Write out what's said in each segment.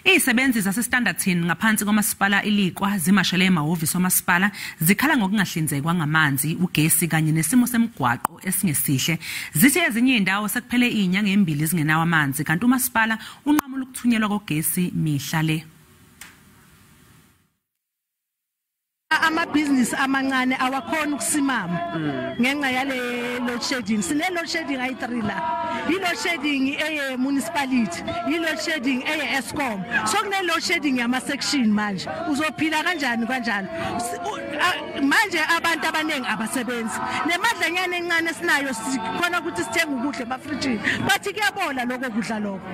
Izisebenzi zaseStanderton ngaphansi kwamasipala iLikwa zimashele emahhovisi omasipala zikhala ngokungahlinzekwa ngamanzi, ugesi kanye nesimo semigwaqo esingesihle. Zithi ezinye indawo sekuphele izinyanga ezimbili zingenawo amanzi kanti umasipala unqamula ukuthunyelwa kogesi mihla le. Amabhizinisi amancane awakhona ukusimama ngenxa yale load shedding. Sine load shedding ayi3 la. I load shedding eye municipality, i load shedding eye Eskom. So kune load shedding yama section manje. Uzophila kanjani kanjalo? Manje abantu abanengi abasebenzi. Nemadlanyana encane esinayo sikhona ukuthi sithenga ukudla bafridge. Bathi kuyabola lokho kudla lokho.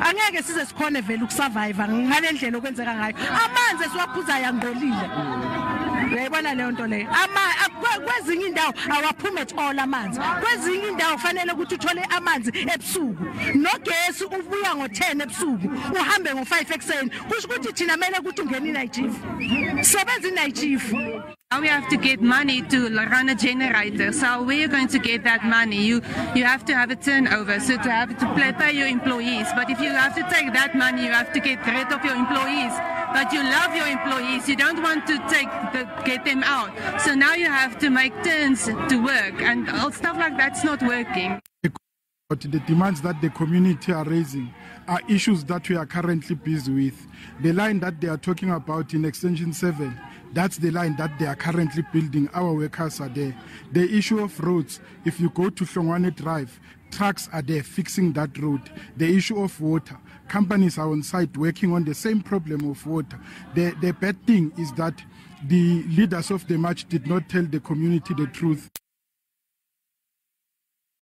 Angeke size sikhone vele ukusurvive ngale ndlela okwenzeka ngayo. Amanzi esiwaphuza yangqolile. Uyayibona leyo nto leyo. Kwezinye indawo awaphume all amanzi. Kwezinye indawo kufanele ukuthi uthole amanzi ebusuku. Nogesi ubuya ngo10 ebusuku, uhambe ngo5 ekseni. Kusho ukuthi thina mele ukuthi ungene night shift. Sebenza night shift. Now we have to get money to run a generator. So where are you going to get that money? You have to have a turnover, so to have to pay your employees. But if you have to take that money, you have to get rid of your employees. But you love your employees, you don't want to get them out. So now you have to make turns to work, and all stuff like that's not working. But the demands that the community are raising are issues that we are currently busy with. The line that they are talking about in Extension 7, that's the line that they are currently building. Our workers are there. The issue of roads, if you go to Hlongwane Drive, trucks are there fixing that road. The issue of water, companies are on site working on the same problem of water. The bad thing is that the leaders of the march did not tell the community the truth.